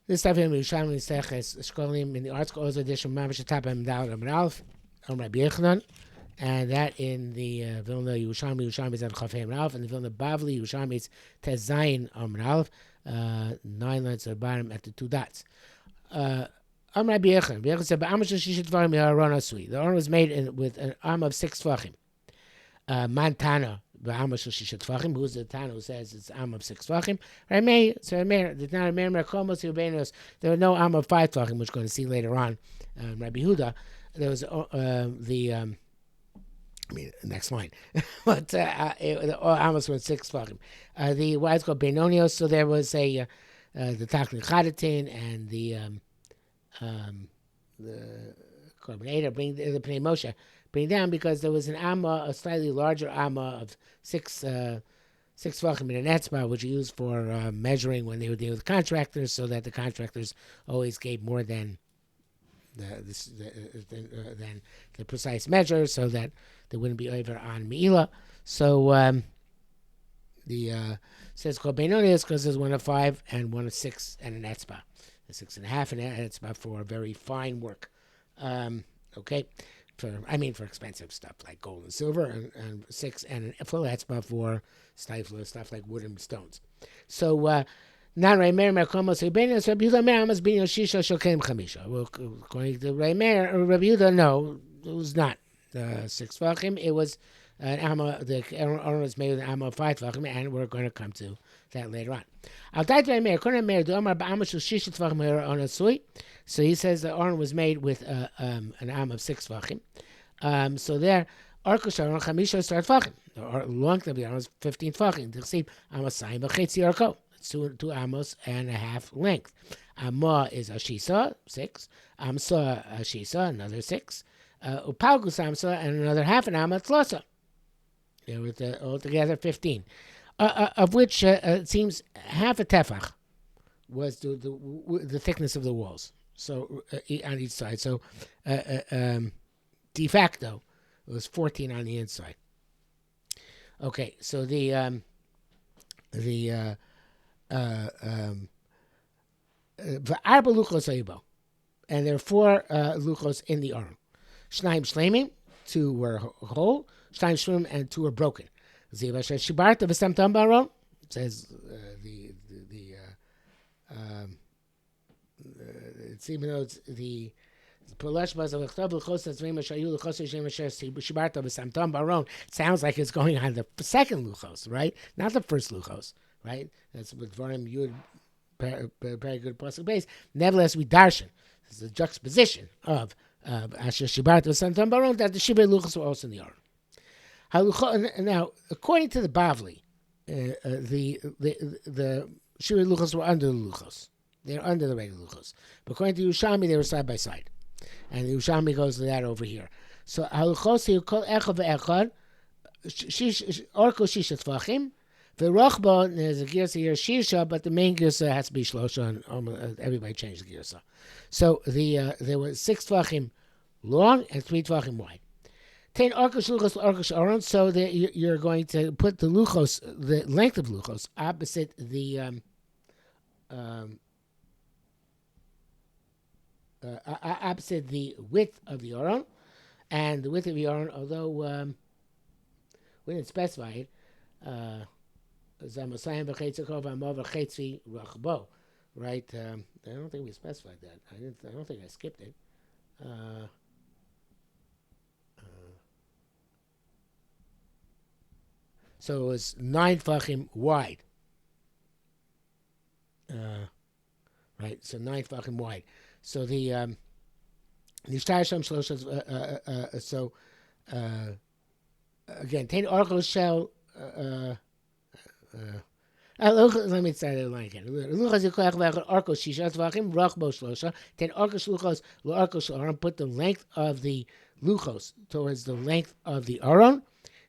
This stuff in Yerushalmi Shekalim in the article also edition Mamash Tapam Dal Amar Alf Rabbi Yechanan, and that in the Vilna Yerushalmi is at Chafim Alf, and the Vilna Bavli Yerushalmi is Tezayin Amar Alf, 9 lines at the bottom at the 2 dots. Rabbi Yechanan. Rabbi Yechanan said, "Ba'amash Shishit Tvachim Yaron Asui." The Aron was made with an arm of 6 Tvachim. Mantana. Ba'amash Shishit Tvachim. Who's the Tana who says it's arm of 6 Tvachim? Rameir. So Rameir. There's not a Rameir Merkomos Yubenos. There were no arm of 5 Tvachim, which we're going to see later on. Rabbi Huda. There was next line. But the Amos were 6 Tvachim. The wise called Benonios. So there was the Takli Chadatin and the Korban bring the Pnei Moshe bring down, because there was an amma, a slightly larger amma of 6 Tvachim in an etzbah, which you used for measuring when they were dealing with contractors, so that the contractors always gave more than the precise measure, so that there wouldn't be over on Meila. So the says called Benonius because there's 1 of 5 and 1 of 6 and an etzbah. 6.5 and an etzbah for very fine work. Okay, for expensive stuff like gold and silver, and 6 and a full etzbah for stifler stuff like wood and stones. So not Reimer Merkomos Rebbeinu. Rabbi Yehuda Mer Amos Bin Yoshisha Shokem Chamisha. Well, according to Reimer, Rabbi Yehuda, no, it was not 6 Tvachim. It was an amma. The Aron was made with an amma of 5 Tvachim, and we're going to come to that later on. So he says the Aron was made with an amma of 6 Tvachim. So there, Arkush Aron Chamisha start Tvachim. The length of the Aron was 15 Tvachim. The Chsiv Amasayim B'Chetzi Arko. 2 amos and a half length. Amma is a shisa, 6. Amsa a shisa, another 6. Upalgus amsa and another half an amma tlosa. There was altogether 15, of which it seems half a tefach was the thickness of the walls. So on each side. So de facto it was 14 on the inside. Okay, so and there are 4 luchos in the Aron. Shnaim shleimim, 2 were whole. Shnaim shleimim, and 2 were broken. Shibarta v'samtam ba'aron. It says it's even though it's the sounds like it's going on the second luchos, right? Not the first luchos, right? That's with Varim Yud, very good possible base. Nevertheless, we darshan. This is a juxtaposition of Asher Shibarta Santam Baron, that the Shibei Luchos were also in the Aron. Now, according to the Bavli, the Shibei Luchos were under the Luchos. They're under the regular Luchos. But according to Yerushalmi, they were side by side. And the Yerushalmi goes to that over here. So, Haluchos, you call Echad ve'Echad, Orko Shisha Tvachim, Ve'Rochbo, there's a girsa here, Shisha, but the main girsa has to be Shlosha, and everybody changed the girsa. So, there were 6 Tvachim long and 3 Tvachim wide. Ten Orkosh Luchos, Orkosh Aron, so that you're going to put the Luchos, the length of Luchos, opposite the opposite the width of the Aron, and the width of the Aron, although we didn't specify it, right? I don't think we specified that. I don't think I skipped it. So it was 9 Tvachim wide. Right, so 9 Tvachim wide. So the so again, Tain Orchos shell. Let me start the line again. Luchos yikoach v'Orchos shisha tvachim rachbo shlosha. Tain Orchos luchos l'Orchos Aron. Put the length of the luchos towards the length of the Aron.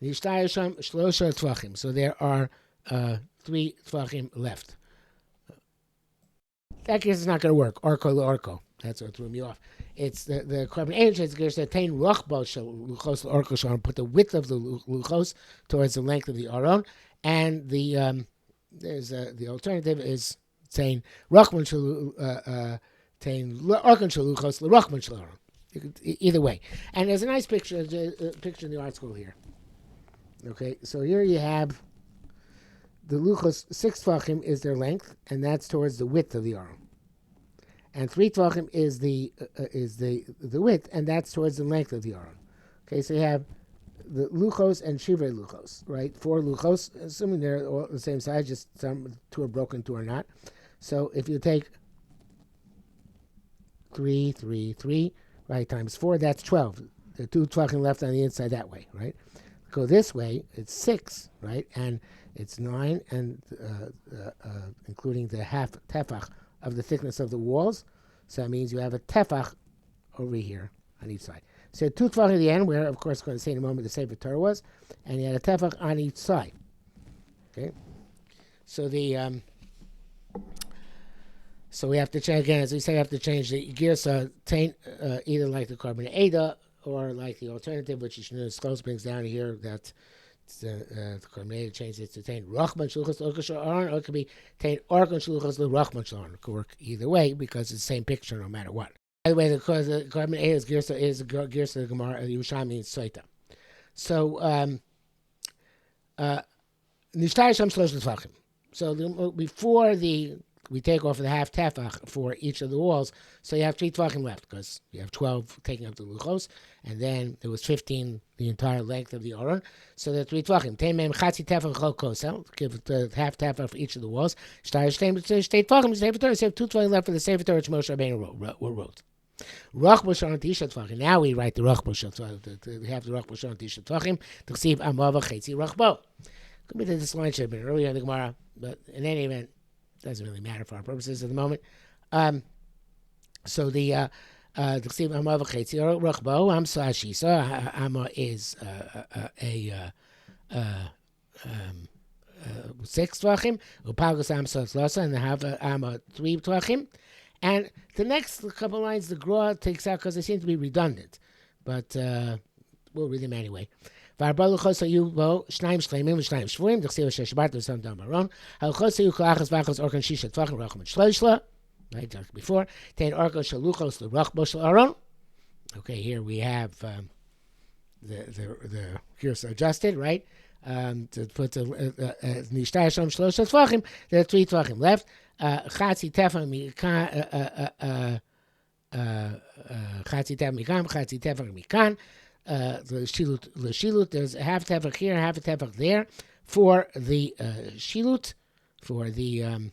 Nishtayasham shlosha tvachim. So there are 3 tvachim left. That case is not going to work. Orko l'Orko. That's what threw me off. It's the Korban Eish is going to tain rachbo shel luchos l'Orko Aron. Put the width of the luchos towards the length of the Aron, and the there's the alternative is tain rachman shalu tain arkan shaluchos l'rachman shalaron. Either way, and there's a nice picture in the article here. Okay, so here you have the luchos. 6 tvachim is their length, and that's towards the width of the aron. And 3 tvachim is the width, and that's towards the length of the aron. Okay, so you have the luchos and shivrei luchos, right? 4 luchos, assuming they're all the same size, just some 2 are broken, 2 are not. So if you take 3, 3, 3, right, times 4, that's 12. The 2 tvachim left on the inside that way, right? Go this way, it's 6, right? And it's 9, and including the half tefach of the thickness of the walls. So that means you have a tefach over here on each side. So 2 tvachim at the end, where, of course, going to say in a moment the Sefer Torah was, and you had a tefach on each side. Okay? So the... So we have to change again, as we say, we have to change the girsa either like the carbon Ada or like the alternative, which is close brings down here that the carbon Ada changes it to tain rachman shluchos l'orkan aron, or it could be tain arkan shluchos l'rachman shalaron. It could work either way because it's the same picture no matter what. By the way, the carbon Ada's girsa is girsa the Gemara Yerushalmi Shekalim. So nishtar sham shlosh l'tvachim. So before we take off the half tefach for each of the walls, so you have 3 tvachim left because you have 12 taking up the luchos, and then there was 15 the entire length of the aron. So there are 3 tvachim. Tein mem chatzi tefach chol kosel. Give the half tefach for each of the walls. Shtar shtei tvachim. The Sefer Torah. So you have 2 tvachim left for the Sefer Torah which Moshe Rabbeinu wrote. Rach b'shon tisha tvachim. Now we write the rach b'shon tvachim. We have the rach b'shon tisha tvachim. T'chsiv amav chetzi rachbo. Could be that this line should have been earlier in the Gemara, but in any event, doesn't really matter for our purposes at the moment. So the Ksiv Amma v'Chetzi Rachbo Amsa Ashisa Amma is a 6 tvachim. Upagos Amsa Tzlasa, and they have Amma 3 tvachim. And the next couple lines the Gra takes out because they seem to be redundant, but we'll read them anyway. V'arbaluchos hayu bo shnayim shleimim v'shnayim shvuim d'chsiv sheshabat v'sam dam aron haluchos hayu kolachas v'achos orkan shisha tvachim rachman shloishla, right, talked before, tein orkan shaluchos l'rachbo shel aron. Okay, here we have the gears adjusted, right, to put the nishtar sham shlosha tvachim. There are 3 tvachim left. Chatzi tefach mikan, chatzi tefach mikan, chatzi tefach mikan. The shilut, there's a half tefach here, half a tefach there for the shilut, for the in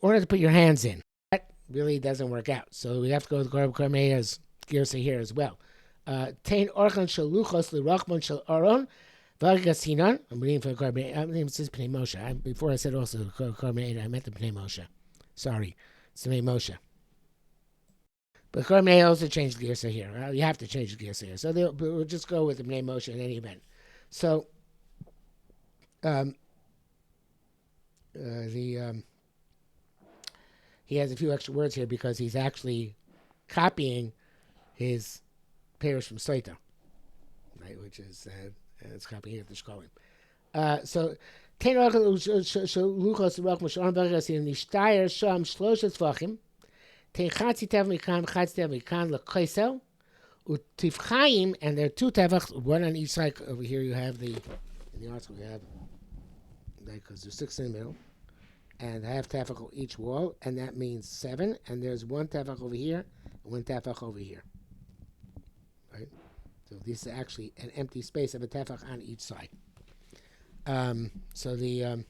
order to put your hands in. That really doesn't work out. So we have to go with Karmeya's girsa here as well. Tein orchan shaluchos l'rachman shel aron v'agasinan. I'm reading for Karmeya. I mean, it says Pnei Moshe. Before I said also Karmeya, I meant the Pnei Moshe. Sorry, it's the Pnei Moshe. But Karmei also changed the girsa here. You have to change the girsa here. So we'll just go with the Pnei Moshe in any event. So he has a few extra words here because he's actually copying his parish from Saita, right? Which is it's copying it the Shekalim. So Tein luchos rachman shel aron v'agasinan nishtayer sham shlosha tvachim. Tein chatzi tefach mikan, chatzi tefach mikan l'kosel, u'tivchayim, and there are 2 tefachs, 1 on each side. Over here you have in the article we have, because there's 6 in the middle, and half tefach on each wall, and that means 7, and there's 1 tefach over here, and 1 tefach over here, right? So this is actually an empty space of a tefach on each side. So the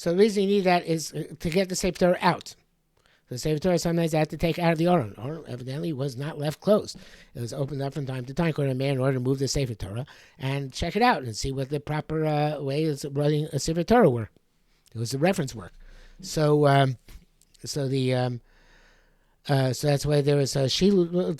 reason you need that is to get the Sefer Torah out. The Sefer Torah sometimes they have to take out of the Aron. Aron evidently was not left closed. It was opened up from time to time according to man in order to move the Sefer Torah and check it out and see what the proper way of running a Sefer Torah were. It was the reference work. So so that's why there was a shilut.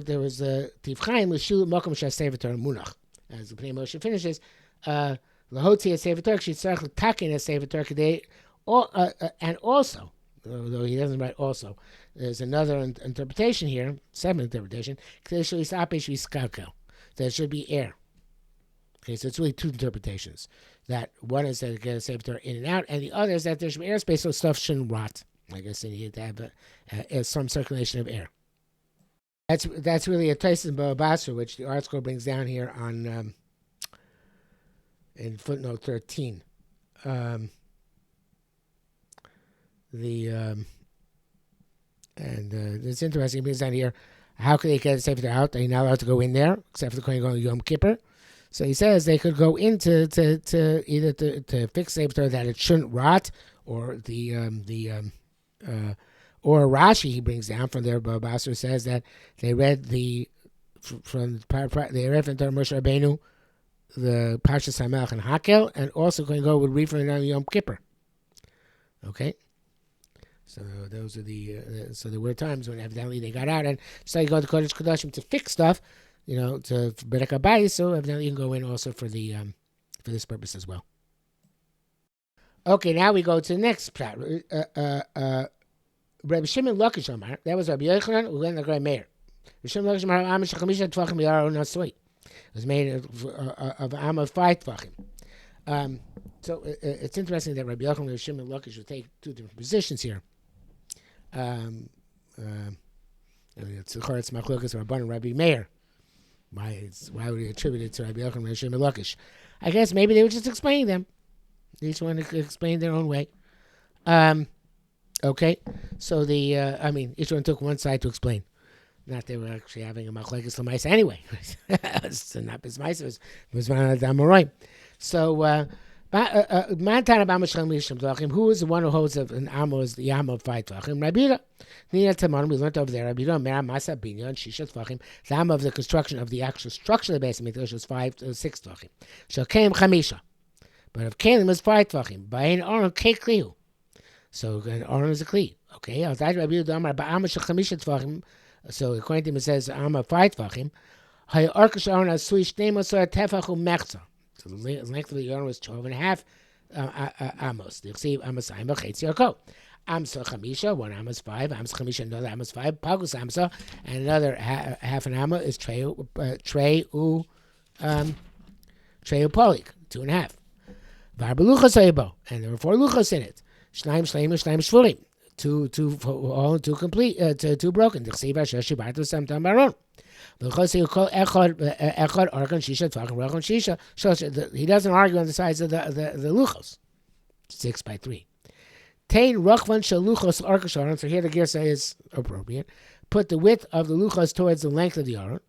There was a tivchaim l'shilut makom shas Sefer Torah munach. As the Pnei Moshe finishes, lahotzi a Sefer Torah shetzarach l'takin a Sefer Torah today. And also, though he doesn't write also, there's another interpretation here, 7th interpretation, there should be air. Okay, so it's really 2 interpretations. that one is that get a Sefer Torah in and out, and the other is that there should be airspace so stuff shouldn't rot. I guess you need to have some circulation of air. That's really a Taisus in Baba Basra, which the article brings down here on in footnote 13. It's interesting. It brings down here, how could they get a Sefer Torah out? They're not allowed to go in there, except for the Kohen going Yom Kippur. So he says they could go into to either to fix Sefer Torah that it shouldn't rot, or or Rashi he brings down from there. Baba Basra says that they read from Torah Moshe Rabbeinu, the Parshas Hamelech and Hakel, and also going to go with read from Yom Kippur. Okay, so those are so there were times when evidently they got out and decided to go to Kodesh Kodashim to fix stuff, to Berek HaBayis. So evidently you can go in also for this purpose as well. Okay, now we go to the next pshat. Rabbi Shimon Lakish Amar, that was Rabbi Yochanan Ulen Lagrei Meir. Rabbi Shimon Lakish Amar, Am Shechamisha Tvachim Yaro Nasui. It was made of Am of 5 Tvachim. So it's interesting that Rabbi Yochanan and Rabbi Shimon Lakish would take two different positions here. It's Machlokas Rabban and Rabbi Meir. Why would he attribute it to Rabbi Yochanan and Rabbi Shimon Lakish? I guess maybe they were just explaining them. Each one explained their own way. Okay, so each one took one side to explain. Not they were actually having a machlekes l'maisa anyway. It's not bismaisa. It was Damaroi. So, Mantana b'amashchem lishim tvachim. Who is the one who holds an amo is the amo of 5 tvachim? Rabira. Nina Tamon. We learned over there. Rabira Mera Masa Binyan Shisha tvachim. The amo of the construction of the actual structure of the base of Mikdash was 6 tvachim. Shalkeim chamisha. But of Kalim was 5 tvachim. Ba'in Aron kekliu. So an Aron is a kli. Okay. So according to him, it says Amma 5 tvachim. Hay Arkash Aron Asuish Nemosar Tefachu Mechza. So the length of the Aron was 12.5 amos. They receive Amasayim B'Chetzi Arko. Amsa Chamisha, 1 amos 5. Amsa Chamisha, another amos 5. Pagus Amsa, and another half an amma is Trey Polik, 2.5. Varbeluchas Eibo, and there were 4 luchas in it. Shnaim Shleim Shvulim. Two complete, two broken. He doesn't argue on the size of the luchos. 6x3. Tain Rachvan Shaluchos Arkasharon. So here the Girsa is appropriate. Put the width of the luchos towards the length of the aron.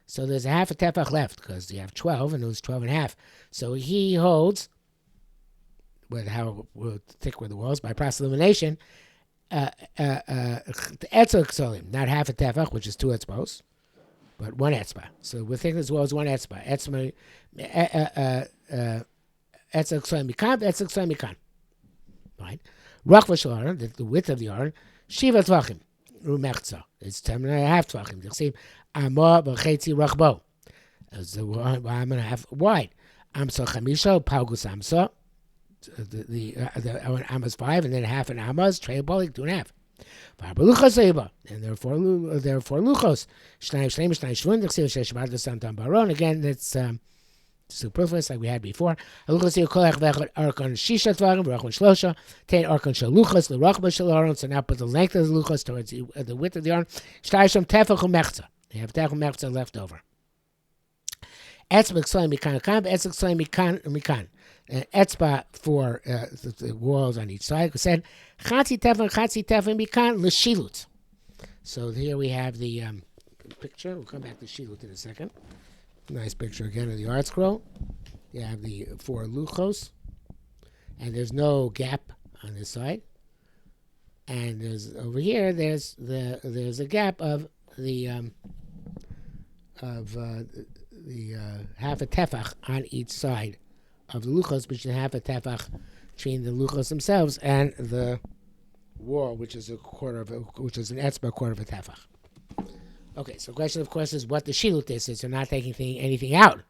So there's a half a tefach left because you have 12 and it was 12.5. So he holds, with how thick were the walls, by process of elimination, etzel ksolim, not half a tefach, which is 2 etzbos, but 1 etzba. So we think this wall is 1 etzba. Etzel ksolim mikan, right? Rachva shel the width of the aron, shiva tvachim, rumechza. It's 10.5 tvachim. T'chsiv amah b'chetzi rachbo. It's 1.5 wide. Amsa chamisha, paugus amsa. The Amos 5 and then half an Amos, Trey Polik 2.5. And there are 4 luchos. Again, it's superfluous like we had before. So now put the length of the luchos towards the width of the arm. They have tefach mechza left over. Etzba for the walls on each side. We said chatzi tefan mikan l'shilut. So here we have the picture. We'll come back to shilut in a second. Nice picture again of the art scroll. You have the 4 luchos, and there's no gap on this side. And there's over here. There's a gap of the half a tefach on each side of the luchos, which is half a tefach between the luchos themselves and the wall, which is an etzba, quarter of a tefach. Okay, so the question, of course, is what the shilut is, since they're not taking anything out.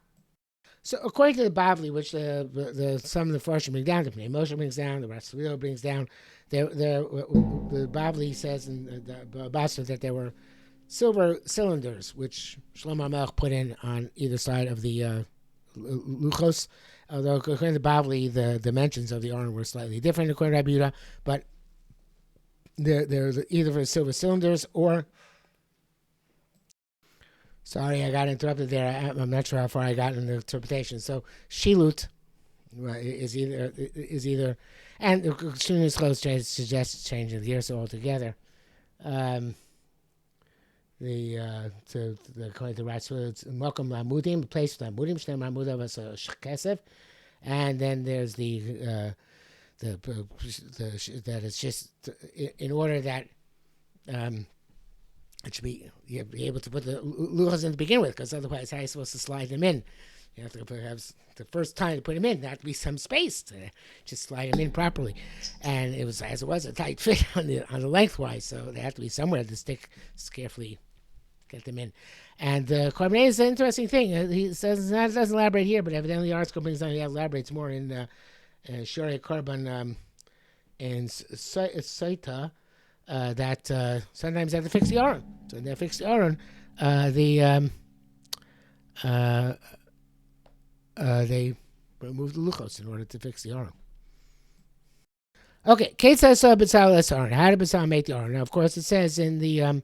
So according to the Bavli, which some of the Farshim bring down, the Pnei Moshe brings down, the Rav Tzvi brings down, the Bavli says in the Basra that there were silver cylinders, which Shlomo HaMelech put in on either side of the luchos. Although according to Bavli, the dimensions of the Aron were slightly different according to Rabbi Yehuda, but they're either for silver cylinders or. Sorry, I got interrupted there. I'm not sure how far I got in the interpretation. So shilut is either, and Shunis Chos suggests changing the years altogether. According to Ratzul, it's Mokum Lamudim, the place of Lamudim, Shnei Lamudim was a Shekesef, and then there's that it's just in order that it should be you be able to put the luchas in to begin with, because otherwise how are you supposed to slide them in? You have to have the first time to put them in, there have to be some space to just slide them in properly. And it was, as it was, a tight fit on the lengthwise, so they have to be somewhere to stick carefully, get them in. And Korbanei is an interesting thing. He says doesn't elaborate here, but evidently the article brings on he elaborates more in Shorei Korban in Saita. That sometimes they have to fix the Aron. So when they fix the Aron, they remove the luchos in order to fix the Aron. Okay, Kate says B'tzal Aron. How did B'tzal make the Aron? Now, of course, it says in the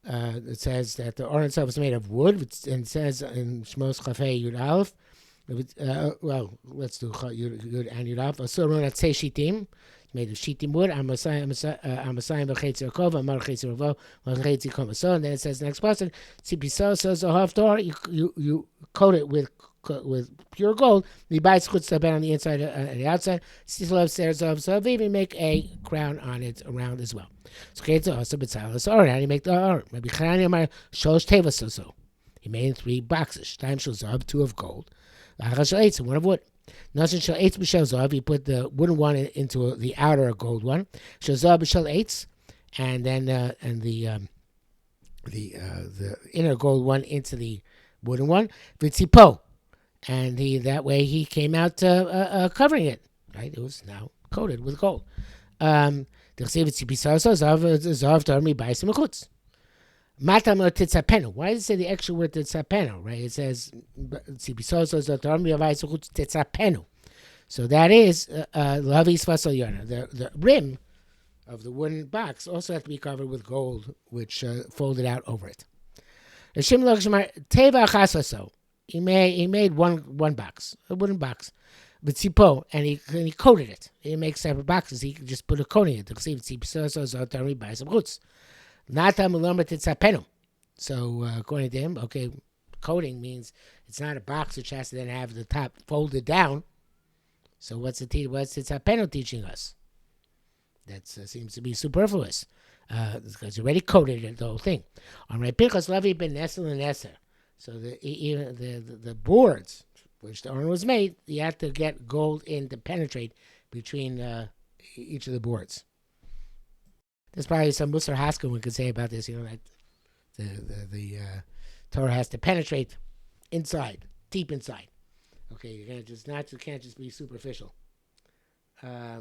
it says that the Aron itself is made of wood, and it says in Shmos Chafei Yud Aleph. Well, let's do Yud and Yud Aleph. Asurun Atzei Shitim. Made of shitim wood. Amasayim v'chetzi akov, amar chetzi ravo, v'chetzi komaso. And then it says next person, tzipiso says a half door. You coat it with pure gold. The bites chutz taben on the inside and the outside. Sislav stairs of so even make a crown on it around as well. So chetzi also b'tzalas or how do you make the or? Maybe Chanani amar shlosh tevas so. He made in 3 boxes. Time shel zav, 2 of gold. L'achar shel eitz, 1 of wood. Nothing shall eitz b'shel zav. You put the wooden one into the outer gold one. Shel zav b'shel eitz, and then the inner gold one into the wooden one. V'tzipo, and that way he came out covering it. Right, it was now coated with gold. Why does it say the extra word titzapenu? Right, it says so that is lavis fasal yana. The rim of the wooden box also has to be covered with gold, which folded out over it. He made one box, a wooden box, with tzipo, and he coated it. He didn't make separate boxes. He just put a coating in it. So according to him, okay, coating means it's not a box which has to then have the top folded down. So what's Titzapenu teaching us? That seems to be superfluous because you already coated the whole thing. On right, Pinchas Levi ben Nesel and Neser. So the boards which the Aron was made, you have to get gold in to penetrate between each of the boards. There's probably some Musar Haskell we could say about this. That the Torah has to penetrate inside, deep inside. Okay, you can't just be superficial. Yeah.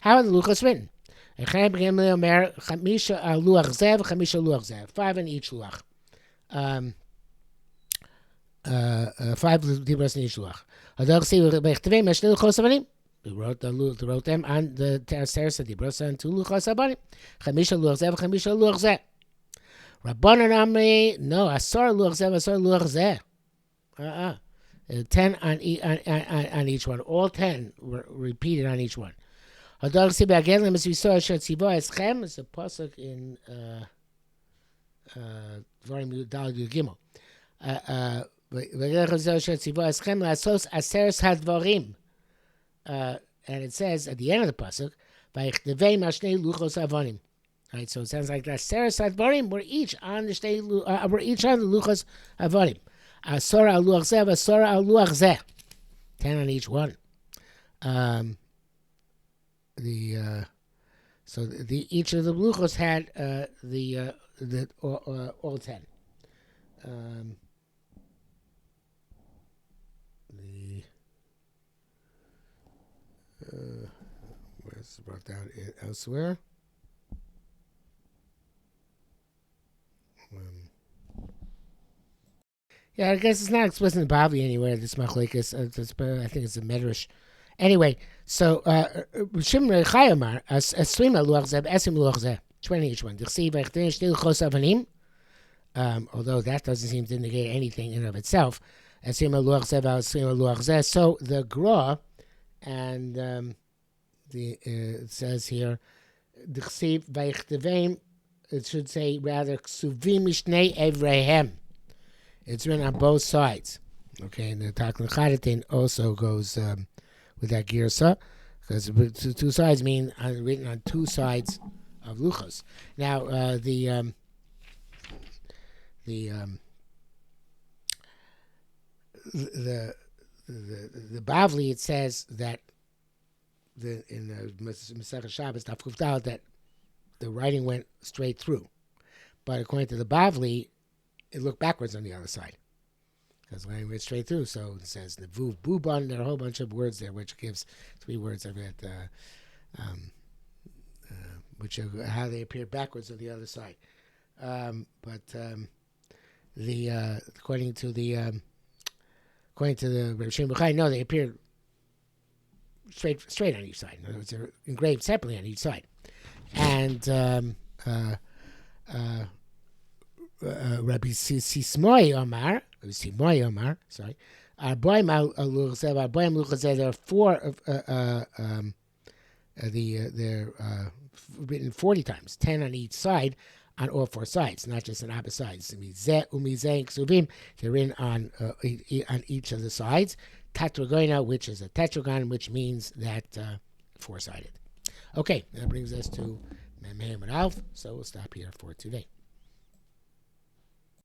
How are the luchos written? 5 in each luach. 5 dibros in each luach. We wrote them on the terrace of dibros and 2 luchos abanim. 5 luach zeh, 5 luach zeh. Rabbanan amri, no, asar luach zeh. 10 on each one. All 10 were repeated on each one. It's a pasuk in Dvarim Yudal Yud Gimel. And it says at the end of the pasuk, right, so it sounds like that Aseres Hadvarim were each on the luchos avanim. Asora al luach zeh, asora al luach zeh. 10 on each one. Each of the luchos had all 10. Where's brought down elsewhere? Yeah, I guess it's not explicit in Bavli anywhere. This machlekes, I think it's a medrash. Anyway, so Shimon Chayomar Asrima Luach Zeh Esim Luach Zeh 20 each one. Dichsi V'Echtein Shtil Chos Avanim. Although that doesn't seem to indicate anything in of itself. Asrima Luach Zeh Asrima Luach Zeh. So the Gra and it says here Dichsi V'Echtein. It should say rather Ksuvim Mishnei Evrehem. It's written on both sides. Okay, and the Taklan Chadatin also goes with that girsa, because two sides mean written on two sides of luchos. Now the Bavli, it says that in the Masechah Shabbos Daf Kuf Daled that the writing went straight through, but according to the Bavli, it looked backwards on the other side. Because the writing went straight through, so it says the vuv buban. There are a whole bunch of words there, which gives three words. I read which are how they appear backwards on the other side. But according to the Reb Shimon Bechai, no, they appear straight on each side. In other words, they're engraved separately on each side. And Rabbi Simoy Omar, sorry, Arboim Luchazev. There are four they're written 40 times, 10 on each side, on all four sides, not just on opposite sides. They're written on each of the sides. Tetragoina, which is a tetragon, which means that four-sided. Okay, that brings us to Mem Alf. So we'll stop here for today.